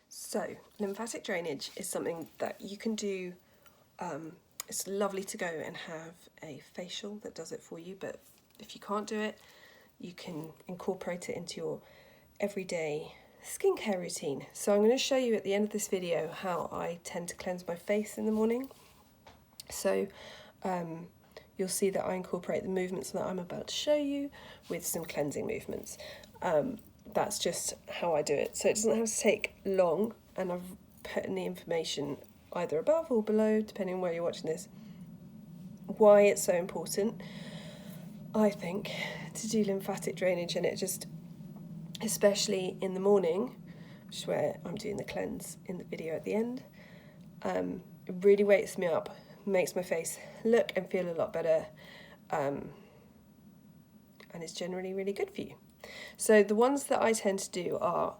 So, lymphatic drainage is something that you can do. It's lovely to go and have a facial that does it for you, but if you can't do it, you can incorporate it into your everyday skincare routine. So I'm going to show you at the end of this video how I tend to cleanse my face in the morning. So you'll see that I incorporate the movements that I'm about to show you with some cleansing movements. That's just how I do it. So it doesn't have to take long, and I've put in the information either above or below, depending on where you're watching this, why it's so important, I think, to do lymphatic drainage. And it just, especially in the morning, which is where I'm doing the cleanse in the video at the end, it really wakes me up, makes my face look and feel a lot better, and is generally really good for you. So the ones that I tend to do are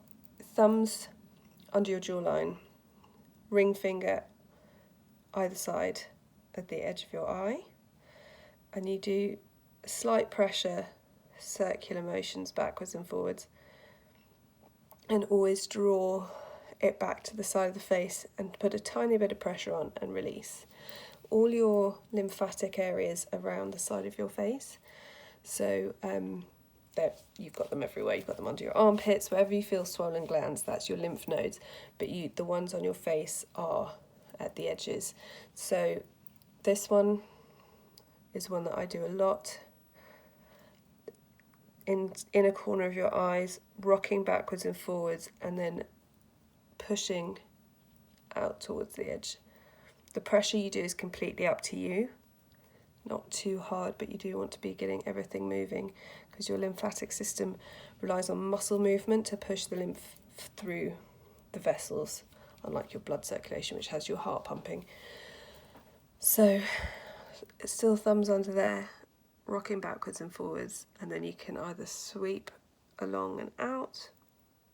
thumbs under your jawline, ring finger either side at the edge of your eye, and you do slight pressure, circular motions backwards and forwards, and always draw it back to the side of the face and put a tiny bit of pressure on and release. All your lymphatic areas around the side of your face. So you've got them everywhere. You've got them under your armpits, wherever you feel swollen glands, that's your lymph nodes. But the ones on your face are at the edges. So this one is one that I do a lot. In a corner of your eyes, rocking backwards and forwards, and then pushing out towards the edge. The pressure you do is completely up to you. Not too hard, but you do want to be getting everything moving, because your lymphatic system relies on muscle movement to push the lymph through the vessels, unlike your blood circulation, which has your heart pumping. So still thumbs under there, rocking backwards and forwards, and then you can either sweep along and out,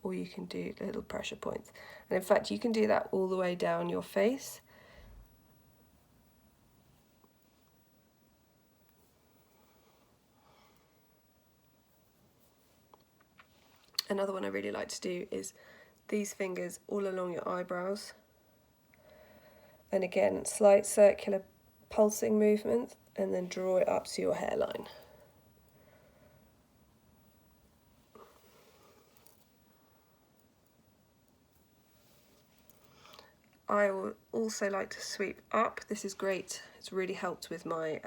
or you can do little pressure points. And in fact, you can do that all the way down your face. Another one I really like to do is these fingers all along your eyebrows. And again, slight circular pulsing movement, and then draw it up to your hairline. I would also like to sweep up. This is great. It's really helped with my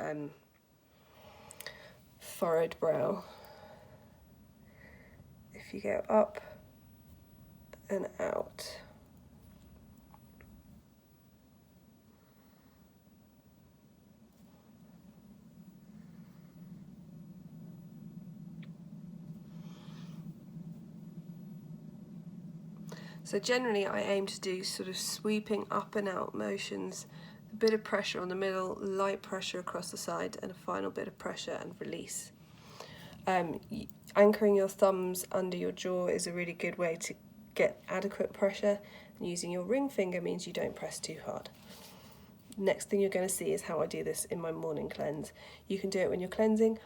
furrowed brow. If you go up and out. So generally I aim to do sort of sweeping up and out motions, a bit of pressure on the middle, light pressure across the side, and a final bit of pressure and release. Anchoring your thumbs under your jaw is a really good way to get adequate pressure, and using your ring finger means you don't press too hard. Next thing you're going to see is how I do this in my morning cleanse. You can do it when you're cleansing,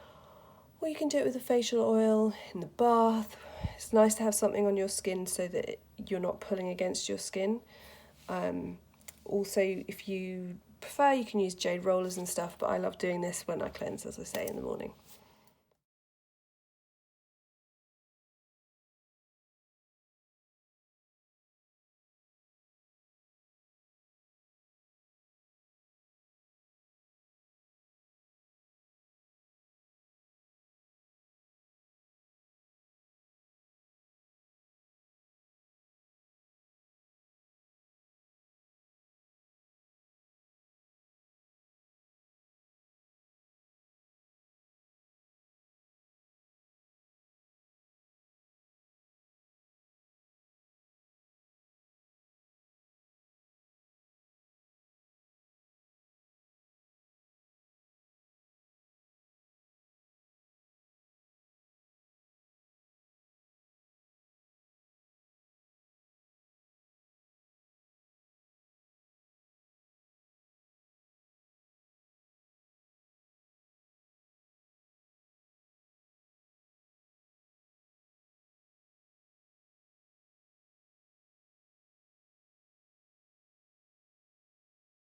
or you can do it with a facial oil, in the bath. It's nice to have something on your skin so that you're not pulling against your skin. Also, if you prefer, you can use jade rollers and stuff, but I love doing this when I cleanse, as I say, in the morning.